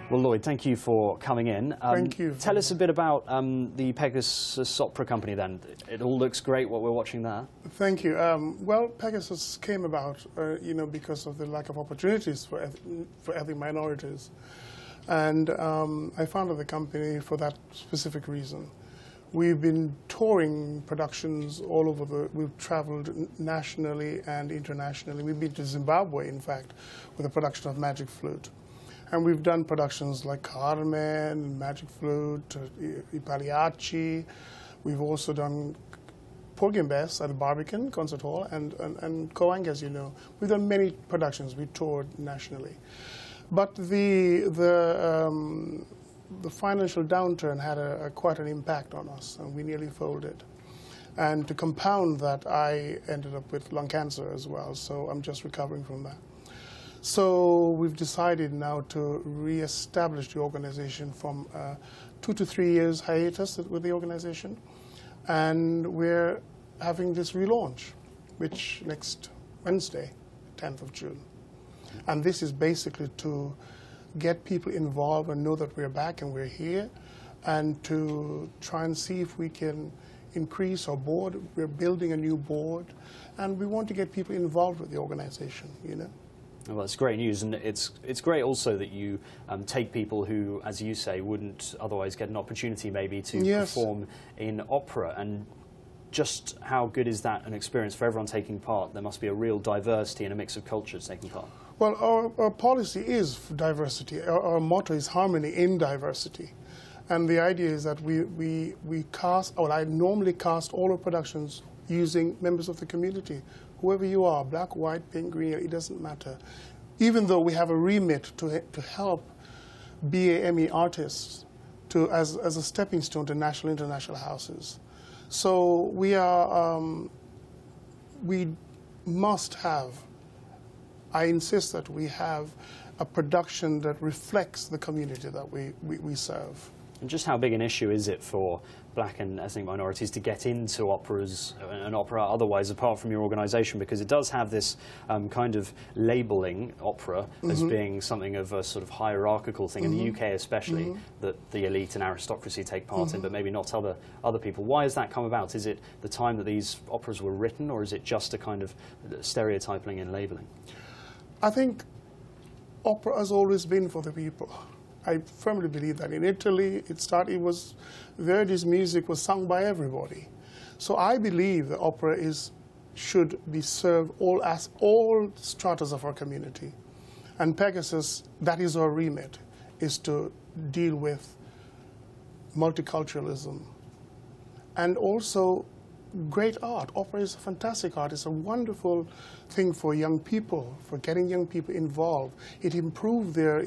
Well, Lloyd, thank you for coming in. Thank you. Tell us a bit about the Pegasus Opera Company then. It all looks great, what we're watching there. Thank you. Well, Pegasus came about, because of the lack of opportunities for ethnic minorities. And I founded the company for that specific reason. We've been touring productions all over we've traveled nationally and internationally. We've been to Zimbabwe, in fact, with a production of Magic Flute. And we've done productions like Carmen, Magic Flute, I Pagliacci. We've also done Porgy and Bess at the Barbican Concert Hall and Coang, as you know. We've done many productions. We toured nationally. But the financial downturn had quite an impact on us, and we nearly folded. And to compound that, I ended up with lung cancer as well, so I'm just recovering from that. So we've decided now to re-establish the organization from 2 to 3 years hiatus with the organization. And we're having this relaunch, which next Wednesday, 10th of June. And this is basically to get people involved and know that we're back and we're here, and to try and see if we can increase our board. We're building a new board, and we want to get people involved with the organization, Well, that's great news, and it's great also that you take people who, as you say, wouldn't otherwise get an opportunity maybe to perform in opera. And just how good is that an experience for everyone taking part? There must be a real diversity and a mix of cultures taking part. Well, our policy is diversity. Our motto is harmony in diversity. And the idea is that we cast, well, I normally cast all our productions using members of the community. Whoever you are, black, white, pink, green, it doesn't matter. Even though we have a remit to help BAME artists as a stepping stone to national, international houses. So we must have, I insist that we have a production that reflects the community that we serve. And just how big an issue is it for black and ethnic minorities to get into operas and opera otherwise, apart from your organisation? Because it does have this kind of labelling opera as being something of a sort of hierarchical thing, in the UK especially, that the elite and aristocracy take part in, but maybe not other people. Why has that come about? Is it the time that these operas were written, or is it just a kind of stereotyping and labelling? I think opera has always been for the people. I firmly believe that. In Italy, Verdi's music was sung by everybody. So I believe that opera should be served all stratas of our community. And Pegasus, that is our remit, is to deal with multiculturalism and also great art. Opera is a fantastic art. It's a wonderful thing for young people, for getting young people involved. It improved them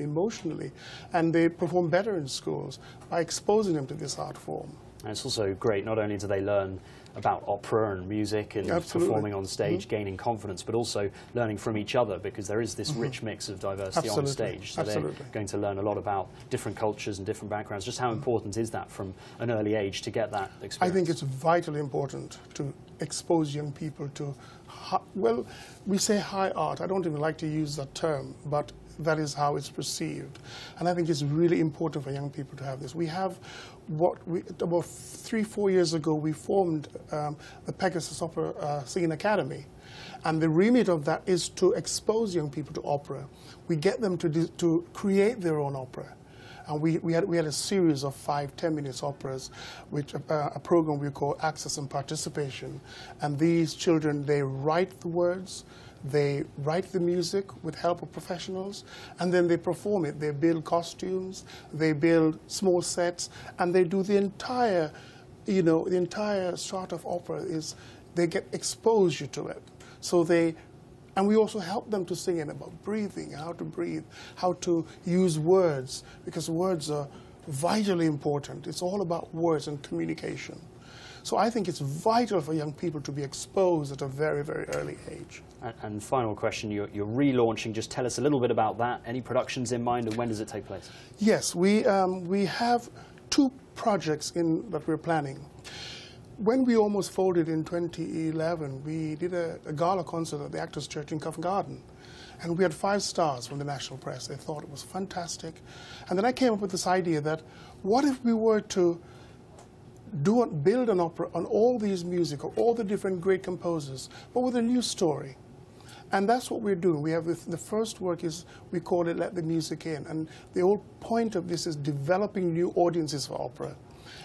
emotionally, and they perform better in schools by exposing them to this art form. And it's also great, not only do they learn about opera and music and performing on stage, gaining confidence, but also learning from each other, because there is this rich mix of diversity on stage. So they're going to learn a lot about different cultures and different backgrounds. Just how important is that from an early age to get that experience? I think it's vitally important to expose young people to, well, we say high art. I don't even like to use that term, but that is how it's perceived. And I think it's really important for young people to have this. We have about 3-4 years ago, we formed the Pegasus Opera Singing Academy. And the remit of that is to expose young people to opera. We get them to create their own opera. And we had a series of 5-10 minutes operas, which a program we call Access and Participation. And these children, they write the words, they write the music with help of professionals, and then they perform it. They build costumes, they build small sets, and they do the entire, the entire strata of opera they get exposure to it. So and we also help them to sing in about breathing, how to breathe, how to use words, because words are vitally important. It's all about words and communication. So I think it's vital for young people to be exposed at a very, very early age. And final question, you're relaunching. Just tell us a little bit about that. Any productions in mind, and when does it take place? Yes, we have 2 projects that we're planning. when we almost folded in 2011, we did a gala concert at the Actors Church in Covent Garden. And we had 5 stars from the national press. They thought it was fantastic. And then I came up with this idea that what if we were to build an opera on all these music, or all the different great composers, but with a new story. And that's what we're doing. We have the first work is, we call it Let the Music In. And the whole point of this is developing new audiences for opera.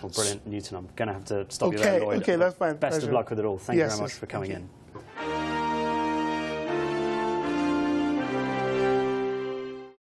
Well, brilliant, Newton. I'm going to have to stop you there, Lloyd. Okay, that's fine. Best Pleasure. of luck with it all. Thank you Yes, very much yes, for coming thank you. in.